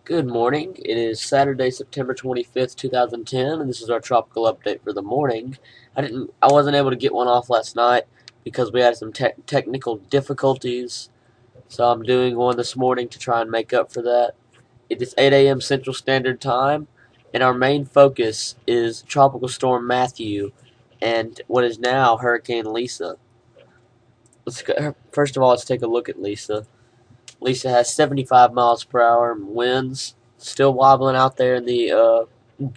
Good morning. It is Saturday, September 25th, 2010, and this is our tropical update for the morning. I wasn't able to get one off last night because we had some technical difficulties, so I'm doing one this morning to try and make up for that. It is 8 a.m. Central Standard Time, and our main focus is Tropical Storm Matthew and what is now Hurricane Lisa. First of all, let's take a look at Lisa. Lisa has 75 miles per hour winds, still wobbling out there in the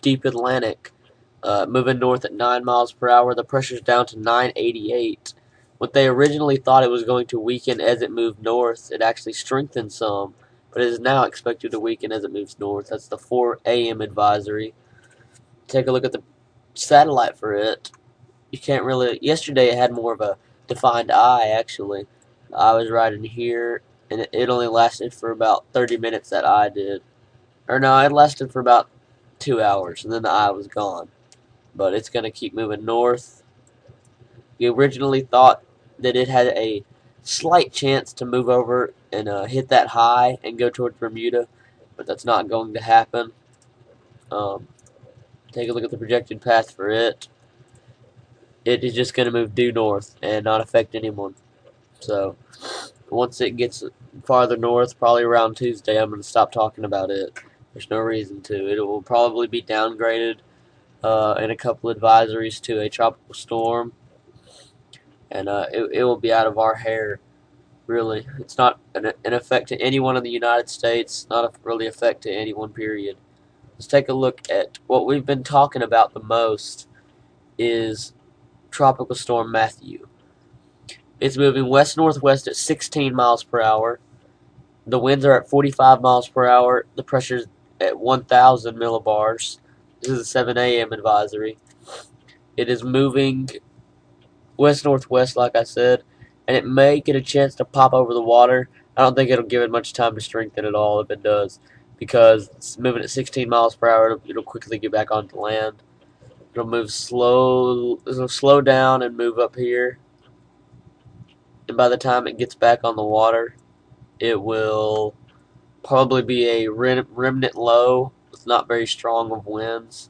deep Atlantic, moving north at 9 miles per hour. The pressure's down to 988. What they originally thought it was going to weaken as it moved north, it actually strengthened some, but it is now expected to weaken as it moves north. That's the 4 a.m. advisory. Take a look at the satellite for it. You can't really. Yesterday it had more of a defined eye, actually. The eye was right in here, and it only lasted for about 30 minutes, that eye did. Or no, it lasted for about 2 hours, and then the eye was gone. But it's going to keep moving north. We originally thought that it had a slight chance to move over and hit that high and go towards Bermuda, but that's not going to happen. Take a look at the projected path for it. It is just going to move due north and not affect anyone. So once it gets farther north, probably around Tuesday, I'm going to stop talking about it. There's no reason to. It will probably be downgraded in a couple advisories to a tropical storm, and it will be out of our hair, really. It's not an effect to anyone in the United States, not a really effect to anyone, period. Let's take a look at what we've been talking about the most is Tropical Storm Matthew. It's moving west-northwest at 16 miles per hour. The winds are at 45 miles per hour. The pressure's at 1,000 millibars. This is a 7 a.m. advisory. It is moving west-northwest, like I said, and it may get a chance to pop over the water. I don't think it'll give it much time to strengthen at all if it does, because it's moving at 16 miles per hour. It'll quickly get back onto land. It'll move slow. It'll slow down and move up here. And by the time it gets back on the water, it will probably be a remnant low with not very strong of winds.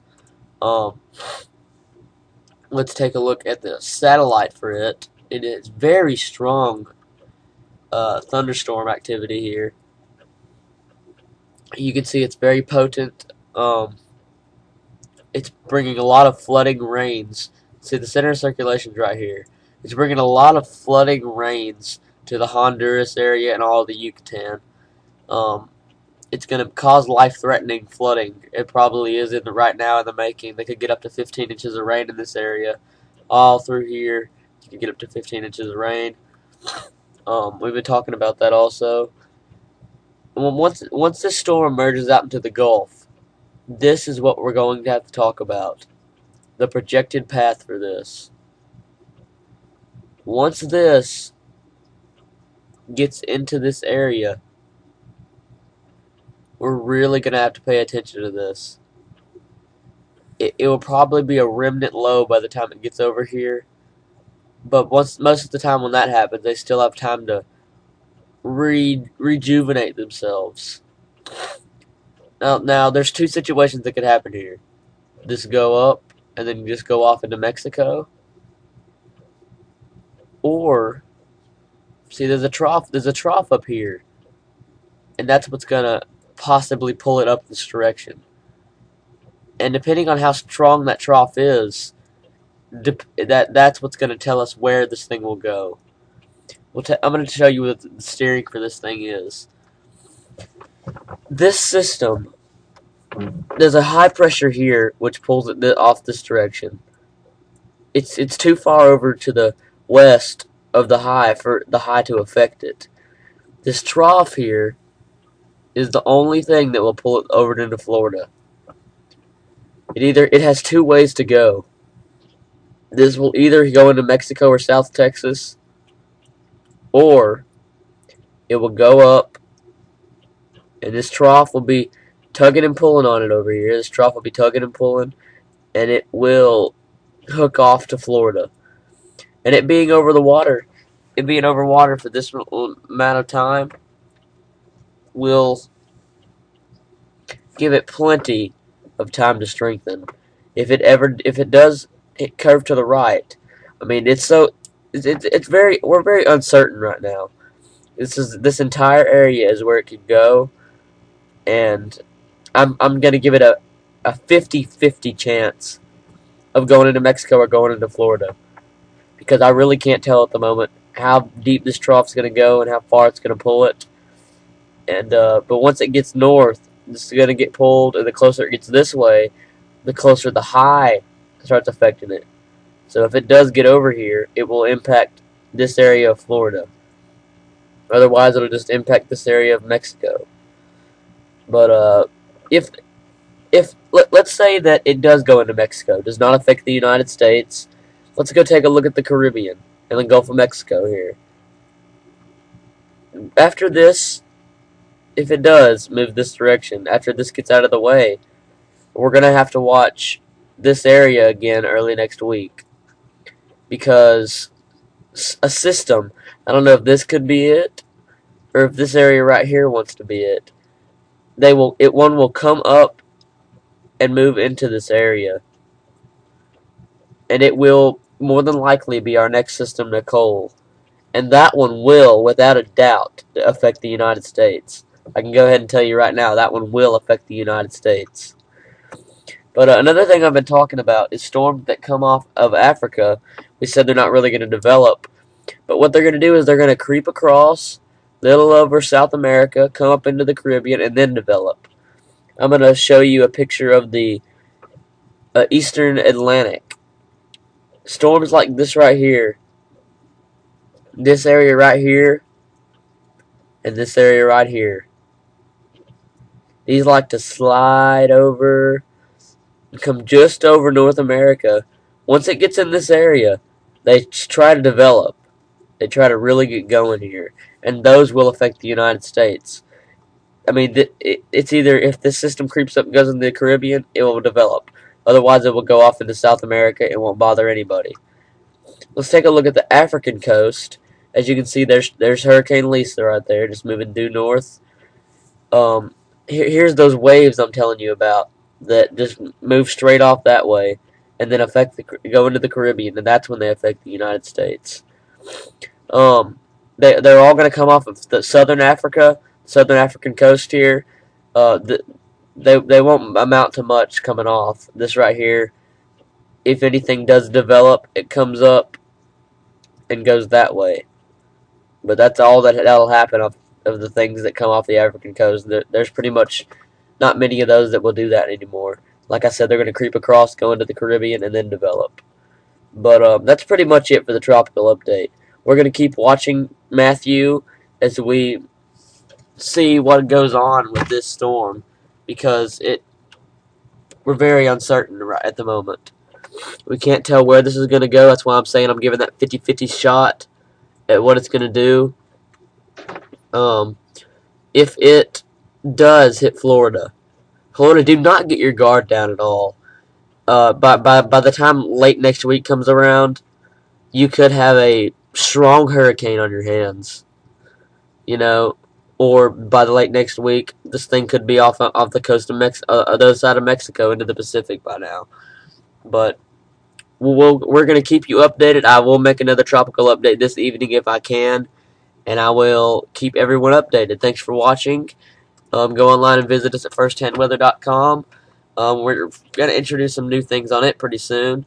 Let's take a look at the satellite for it. It is very strong thunderstorm activity here. You can see it's very potent. It's bringing a lot of flooding rains. See, the center of circulation is right here. It's bringing a lot of flooding rains to the Honduras area and all of the Yucatan. It's going to cause life-threatening flooding. It probably is right now in the making. They could get up to 15 inches of rain in this area. All through here, you can get up to 15 inches of rain. We've been talking about that also. And once this storm emerges out into the Gulf, this is what we're going to have to talk about. The projected path for this. Once this gets into this area, we're really going to have to pay attention to this. It will probably be a remnant low by the time it gets over here. But most of the time when that happens, they still have time to rejuvenate themselves. Now, there's two situations that could happen here. Just go up, and then just go off into Mexico. Or, see, there's a trough up here. And that's what's going to possibly pull it up this direction. And depending on how strong that trough is, that's what's going to tell us where this thing will go. I'm going to show you what the steering for this thing is. This system, there's a high pressure here which pulls it off this direction. It's too far over to the west of the high for the high to affect it. This trough here is the only thing that will pull it over into Florida. It has two ways to go. This will either go into Mexico or South Texas, or it will go up, and this trough will be tugging and pulling on it over here. This trough will be tugging and pulling, and it will hook off to Florida. And it being over water for this amount of time will give it plenty of time to strengthen. If it does curve to the right, I mean, we're very uncertain right now. This entire area is where it could go, and I'm gonna give it a 50-50 chance of going into Mexico or going into Florida, because I really can't tell at the moment how deep this trough is gonna go and how far it's gonna pull it. And but once it gets north, this is gonna get pulled, and the closer it gets this way, the closer the high starts affecting it. So if it does get over here, it will impact this area of Florida. Otherwise, it'll just impact this area of Mexico. But let's say that it does go into Mexico, does not affect the United States. Let's go take a look at the Caribbean and the Gulf of Mexico here. After this, if it does move this direction, after this gets out of the way, we're going to have to watch this area again early next week, because a system, I don't know if this could be it or if this area right here wants to be it. One will come up and move into this area, and it will more than likely be our next system, Nicole, and that one will, without a doubt, affect the United States. I can go ahead and tell you right now, that one will affect the United States. But another thing I've been talking about is storms that come off of Africa. We said they're not really going to develop, but what they're going to do is they're going to creep across, little over South America, come up into the Caribbean, and then develop. I'm going to show you a picture of the Eastern Atlantic. Storms like this right here, this area right here, and this area right here. These like to slide over and come just over North America. Once it gets in this area, they try to develop. They try to really get going here, and those will affect the United States. I mean, it's either if this system creeps up and goes in the Caribbean, it will develop. Otherwise, it will go off into South America and won't bother anybody. Let's take a look at the African coast. As you can see, there's Hurricane Lisa right there, just moving due north. Here's those waves I'm telling you about that just move straight off that way, and then go into the Caribbean, and that's when they affect the United States. They're all going to come off of the Southern African coast here. They won't amount to much coming off. This right here, if anything does develop, it comes up and goes that way. But that's all that'll happen of the things that come off the African coast. There's pretty much not many of those that will do that anymore. Like I said, they're going to creep across, go into the Caribbean, and then develop. But that's pretty much it for the tropical update. We're going to keep watching Matthew as we see what goes on with this storm, because we're very uncertain right at the moment. We can't tell where this is going to go. That's why I'm saying I'm giving that 50-50 shot at what it's going to do. If it does hit Florida, do not get your guard down at all. By the time late next week comes around, you could have a strong hurricane on your hands. You know, or by the late next week, this thing could be off the coast of the other side of Mexico into the Pacific by now. But we're going to keep you updated. I will make another tropical update this evening if I can, and I will keep everyone updated. Thanks for watching. Go online and visit us at firsthandweather.com. We're going to introduce some new things on it pretty soon.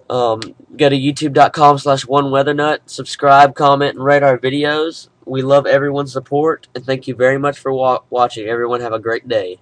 Go to youtube.com/oneweathernut. Subscribe, comment, and rate our videos. We love everyone's support, and thank you very much for watching. Everyone have a great day.